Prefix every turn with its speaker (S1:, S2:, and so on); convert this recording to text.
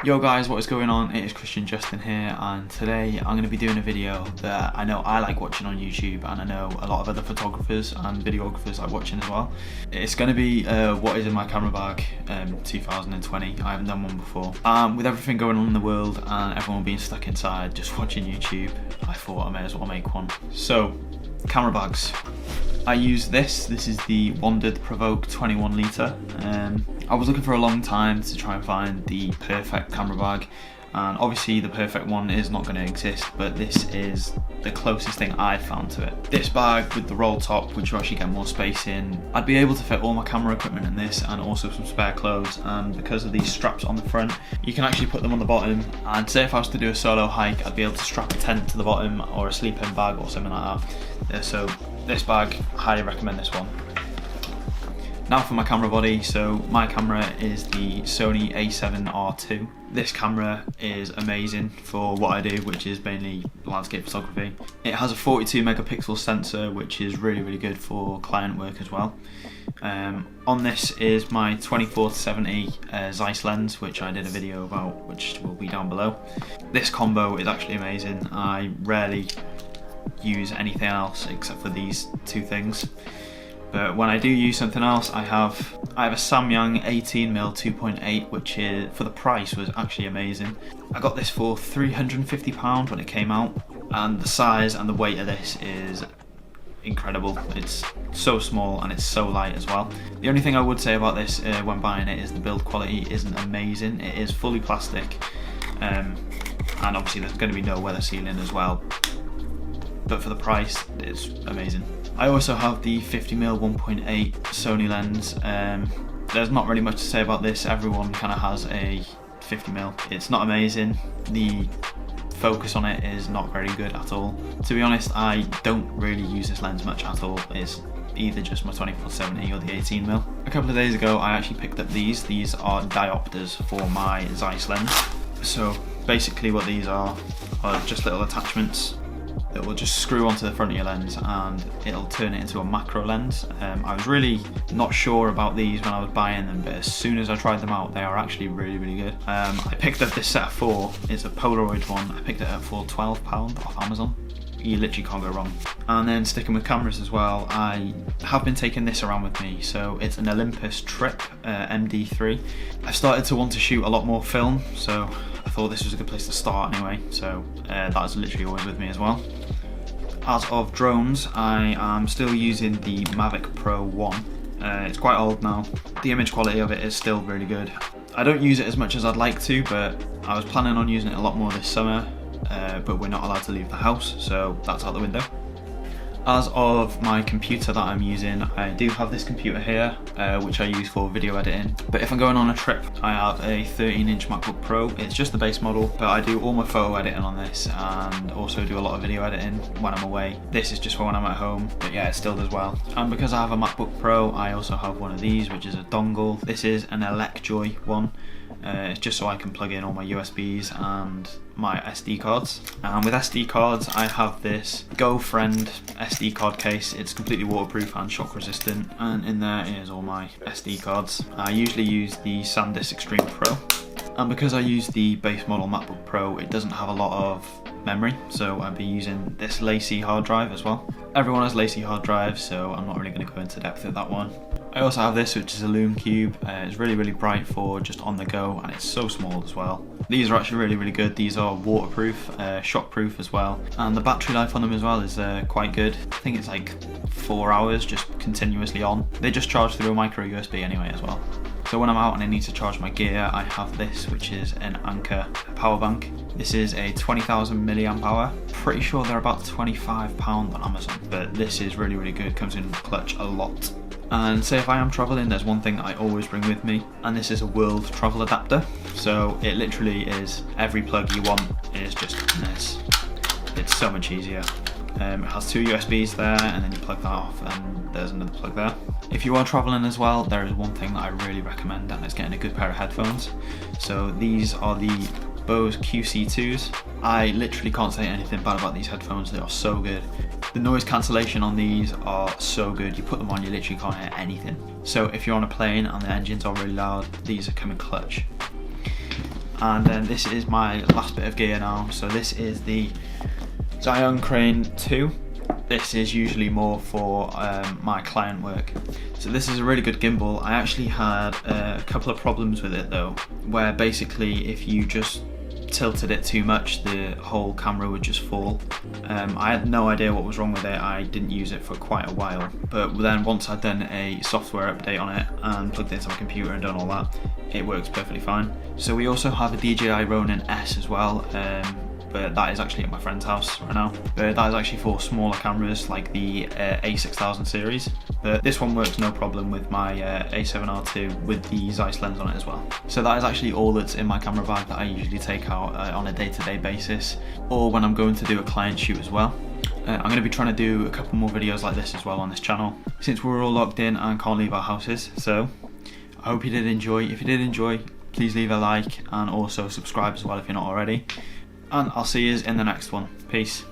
S1: Yo guys, what is going on? It is Christian Justin here, and today I'm going to be doing a video that I know I like watching on YouTube, and I know a lot of other photographers and videographers like watching as well. It's going to be what is in my camera bag 2020. I haven't done one before. With everything going on in the world and everyone being stuck inside just watching YouTube, I thought I may as well make one. So, camera bags. I use this is the Wandered Provoke 21 litre. I was looking for a long time to try and find the perfect camera bag, and obviously the perfect one is not going to exist, but this is the closest thing I found to it. This bag with the roll top, which you actually get more space in, I'd be able to fit all my camera equipment in this and also some spare clothes, and because of these straps on the front, you can actually put them on the bottom, and say if I was to do a solo hike, I'd be able to strap a tent to the bottom or a sleeping bag or something like that. So this bag, I highly recommend this one. Now for my camera body. So my camera is the Sony A7R II. This camera is amazing for what I do, which is mainly landscape photography. It has a 42 megapixel sensor, which is really good for client work as well. On this is my 24-70 Zeiss lens, which I did a video about, which will be down below. This combo is actually amazing. I rarely use anything else except for these two things. But when I do use something else, I have a Samyang 18mm 2.8, which is, for the price, was actually amazing. I got this for £350 when it came out, and the size and the weight of this is incredible. It's so small and it's so light as well. The only thing I would say about this when buying it is the build quality isn't amazing. It is fully plastic, and obviously there's going to be no weather sealing as well. But for the price, it's amazing. I also have the 50mm 1.8 Sony lens. There's not really much to say about this. Everyone kind of has a 50mm. It's not amazing. The focus on it is not very good at all. To be honest, I don't really use this lens much at all. It's either just my 24-70 or the 18mm. A couple of days ago, I actually picked up these. These are diopters for my Zeiss lens. So basically what these are just little attachments that will just screw onto the front of your lens and it'll turn it into a macro lens. I was really not sure about these when I was buying them, but as soon as I tried them out, they are actually really good. I picked up this set of 4. It's a Polaroid one. I picked it up for £12 off Amazon. You literally can't go wrong. And then sticking with cameras as well, I have been taking this around with me. So it's an Olympus Trip MD3. I've started to want to shoot a lot more film, so I thought this was a good place to start anyway. So that is literally always with me as well. As of drones, I am still using the Mavic Pro 1. It's quite old now. The image quality of it is still really good. I don't use it as much as I'd like to, but I was planning on using it a lot more this summer. But we're not allowed to leave the house, so that's out the window. As of my computer that I'm using, I do have this computer here, which I use for video editing. But if I'm going on a trip, I have a 13-inch MacBook Pro. It's just the base model, but I do all my photo editing on this and also do a lot of video editing when I'm away. This is just for when I'm at home, but yeah, it still does well. And because I have a MacBook Pro, I also have one of these, which is a dongle. This is an Electjoy one. It's just so I can plug in all my USBs and my SD cards. And with SD cards, I have this GoFriend SD card case. It's completely waterproof and shock resistant, and in there is all my SD cards. I usually use the SanDisk Extreme Pro, and because I use the base model MacBook Pro, it doesn't have a lot of memory, so I'll be using this LaCie hard drive as well. Everyone has LaCie hard drives, so I'm not really going to go into depth with that one. I also have this, which is a Lume Cube. It's really bright for just on the go, and it's so small as well. These are actually really good. These are waterproof, shockproof as well, and the battery life on them as well is quite good. I think it's like 4 hours just continuously on. They just charge through a micro USB anyway as well. So when I'm out and I need to charge my gear, I have this, which is an Anker power bank. This is a 20,000 milliamp hour. Pretty sure they're about £25 on Amazon, but this is really good. Comes in clutch a lot. And say if I am traveling, there's one thing I always bring with me, and this is a world travel adapter. So it literally is every plug you want is just in this. It's so much easier. It has 2 USBs there, and then you plug that off and there's another plug there. If you are traveling as well, there is one thing that I really recommend, and it's getting a good pair of headphones. So these are the Bose QC2s. I literally can't say anything bad about these headphones. They are so good. The noise cancellation on these are so good. You put them on, you literally can't hear anything. So if you're on a plane and the engines are really loud, these are coming clutch. And then this is my last bit of gear now. So this is the Zion Crane 2. This is usually more for my client work. So this is a really good gimbal. I actually had a couple of problems with it though, where basically if you just tilted it too much, the whole camera would just fall. I had no idea what was wrong with it. I didn't use it for quite a while, but then once I'd done a software update on it and plugged it into my computer and done all that, it works perfectly fine. So we also have a DJI Ronin S as well, but that is actually at my friend's house right now. But that is actually for smaller cameras like the A6000 series. But this one works no problem with my A7R2 with the Zeiss lens on it as well. So that is actually all that's in my camera bag that I usually take out on a day-to-day basis, or when I'm going to do a client shoot as well. I'm going to be trying to do a couple more videos like this as well on this channel, since we're all locked in and can't leave our houses. So I hope you did enjoy. If you did enjoy, please leave a like and also subscribe as well if you're not already. And I'll see you in the next one. Peace.